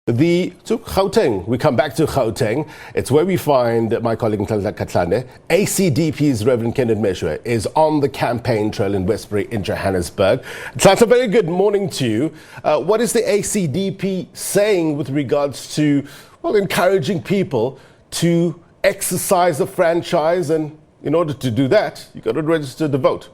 To Gauteng. We come back to Gauteng. It's where we find my colleague Ntlantla Kgatlhane. ACDP's Rev.Kenneth Meshoe is on the campaign trail in Westbury in Johannesburg. Ntlantla, very good morning to you. What is the ACDP saying with regards to, encouraging people to exercise the franchise? And in order to do that, you've got to register to vote.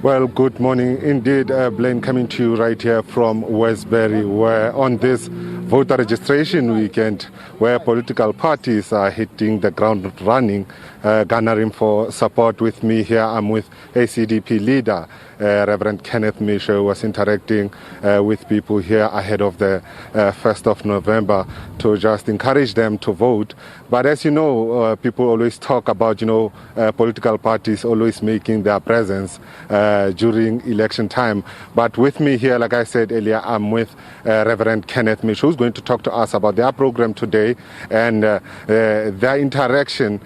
Well, good morning. Indeed, Blaine, coming to you right here from Westbury, where on this voter registration weekend, where political parties are hitting the ground running, garnering for support. With me here, I'm with ACDP leader, Rev.Kenneth Meshoe, was interacting with people here ahead of the 1st of November to just encourage them to vote. But as you know, people always talk about, political parties always making their presence during election time. But with me here, like I said earlier, I'm with Rev.Kenneth Meshoe, who's going to talk to us about their program today and their interaction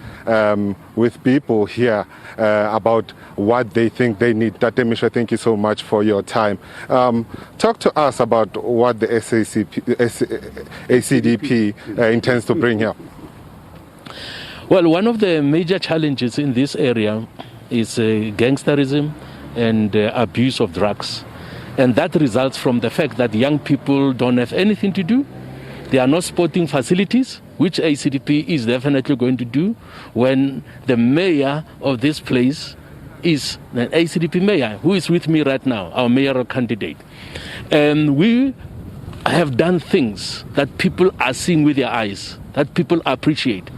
with people here about what they think they need. Tate Meshoe, thank you so much for your time. Talk to us about what the ACDP intends to bring here. Well, one of the major challenges in this area is gangsterism and abuse of drugs. And that results from the fact that young people don't have anything to do. There are no sporting facilities, which ACDP is definitely going to do when the mayor of this place is an ACDP mayor, who is with me right now, our mayoral candidate. And we have done things that people are seeing with their eyes, that people appreciate.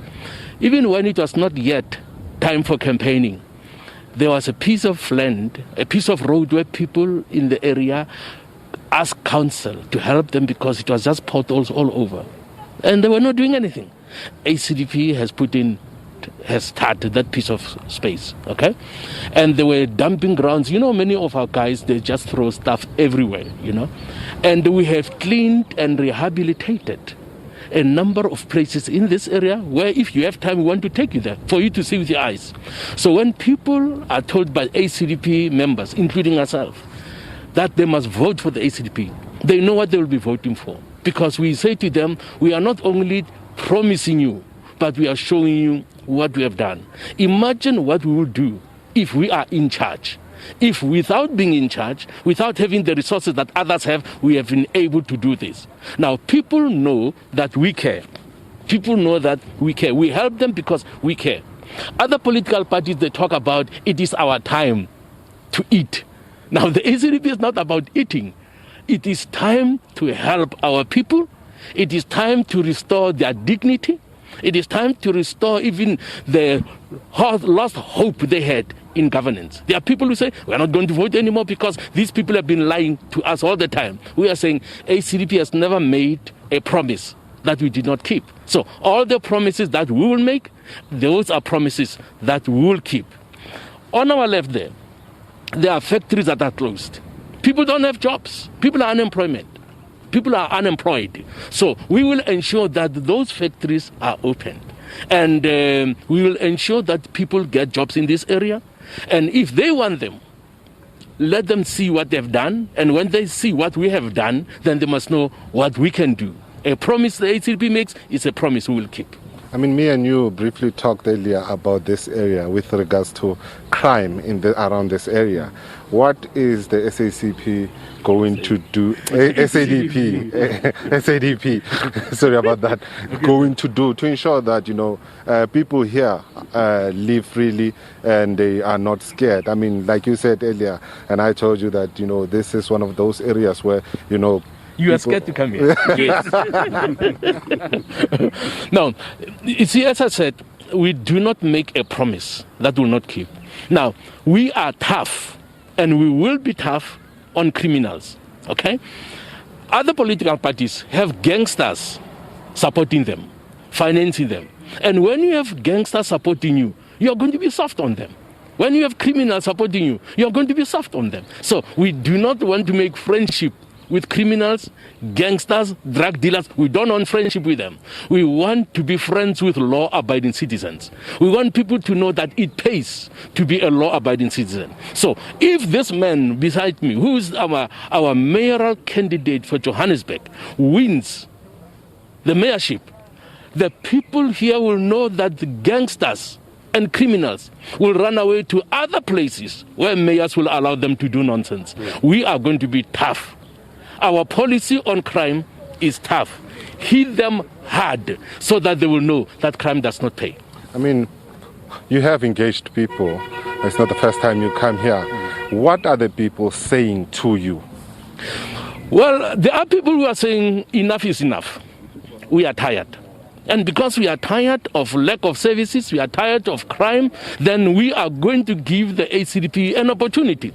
Even when it was not yet time for campaigning, there was a piece of land, a piece of road where people in the area asked council to help them because it was just potholes all over. And they were not doing anything. ACDP has started that piece of space, okay? And they were dumping grounds. Many of our guys, they just throw stuff everywhere, And we have cleaned and rehabilitated a number of places in this area where if you have time, we want to take you there for you to see with your eyes. So when people are told by ACDP members, including ourselves, that they must vote for the ACDP, they know what they will be voting for. Because we say to them, we are not only promising you, but we are showing you what we have done. Imagine what we will do if we are in charge. If without being in charge, without having the resources that others have, we have been able to do this. Now, people know that we care. People know that we care. We help them because we care. Other political parties, they talk about it is our time to eat. Now, the ACDP is not about eating. It is time to help our people. It is time to restore their dignity. It is time to restore even the lost hope they had in governance. There are people who say, we're not going to vote anymore because these people have been lying to us all the time. We are saying ACDP has never made a promise that we did not keep. So all the promises that we will make, those are promises that we will keep. On our left there are factories that are closed. People don't have jobs. People are unemployed. So we will ensure that those factories are opened. And we will ensure that people get jobs in this area. And if they want them, let them see what they've done. And when they see what we have done, then they must know what we can do. A promise the ACDP makes is a promise we will keep. Me and you briefly talked earlier about this area with regards to crime around this area. What is the SACP going to do? SADP, sorry about that. Going to do to ensure that people here live freely and they are not scared. Like you said earlier, and I told you that this is one of those areas where you are scared to come here. Yes. Now, you see, as I said, we do not make a promise that will not keep. Now, we are tough, and we will be tough on criminals, okay? Other political parties have gangsters supporting them, financing them. And when you have gangsters supporting you, you're going to be soft on them. When you have criminals supporting you, you're going to be soft on them. So we do not want to make friendship with criminals, gangsters, drug dealers. We don't want friendship with them. We want to be friends with law-abiding citizens. We want people to know that it pays to be a law-abiding citizen. So if this man beside me, who is our mayoral candidate for Johannesburg, wins the mayorship, the people here will know that the gangsters and criminals will run away to other places where mayors will allow them to do nonsense. We are going to be tough. Our policy on crime is tough. Hit them hard so that they will know that crime does not pay. I mean, you have engaged people. It's not the first time you come here. What are the people saying to you? Well, there are people who are saying enough is enough. We are tired. And because we are tired of lack of services, we are tired of crime, then we are going to give the ACDP an opportunity.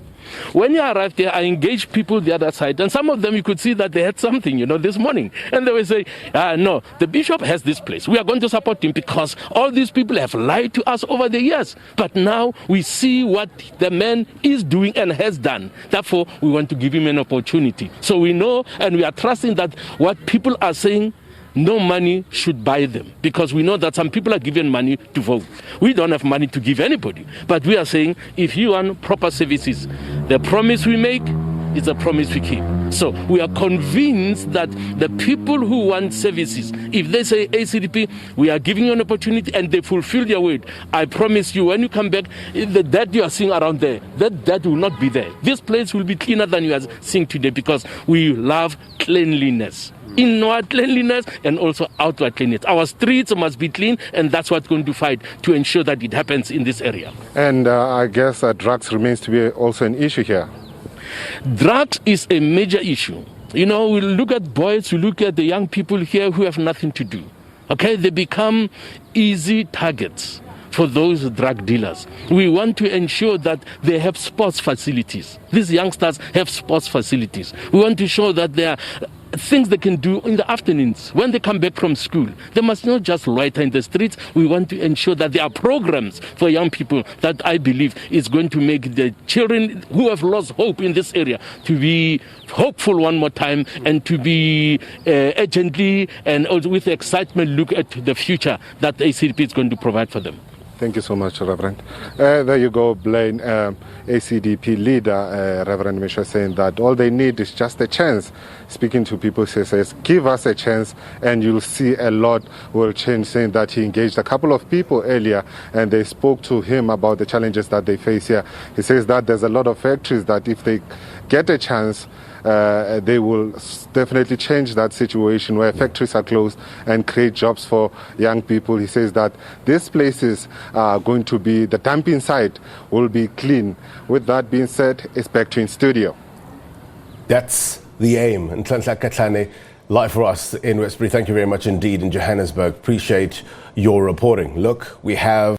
When you arrived there, I engaged people the other side, and some of them you could see that they had something, this morning. And they will say, no, the bishop has this place. We are going to support him because all these people have lied to us over the years. But now we see what the man is doing and has done. Therefore, we want to give him an opportunity. So we know and we are trusting that what people are saying, no money should buy them, because we know that some people are given money to vote. We don't have money to give anybody. But we are saying, if you want proper services, the promise we make is a promise we keep. So we are convinced that the people who want services, if they say ACDP, we are giving you an opportunity and they fulfill their word, I promise you, when you come back, the dirt you are seeing around there, that dirt will not be there. This place will be cleaner than you are seeing today, because we love cleanliness. Inward cleanliness and also outward cleanliness. Our streets must be clean, and that's what we're going to fight to ensure that it happens in this area. And I guess drugs remains to be also an issue here. Drugs is a major issue. We look at boys, we look at the young people here who have nothing to do. Okay, they become easy targets for those drug dealers. We want to ensure that they have sports facilities. These youngsters have sports facilities. We want to show that there are things they can do in the afternoons when they come back from school. They must not just loiter in the streets. We want to ensure that there are programs for young people that I believe is going to make the children who have lost hope in this area to be hopeful one more time, and to be urgently and also with excitement look at the future that the ACDP is going to provide for them. Thank you so much, Reverend. There you go, Blaine, ACDP leader, Rev. Meshoe, saying that all they need is just a chance. Speaking to people, he says, give us a chance and you'll see a lot will change, saying that he engaged a couple of people earlier and they spoke to him about the challenges that they face here. He says that there's a lot of factories that if they get a chance, they will definitely change that situation where factories are closed and create jobs for young people. He says that these places are going to be, the dumping site will be clean. With that being said, it's back to in studio. That's the aim. Ntlantla Kgatlhane, live for us in Westbury. Thank you very much indeed in Johannesburg. Appreciate your reporting. Look, we have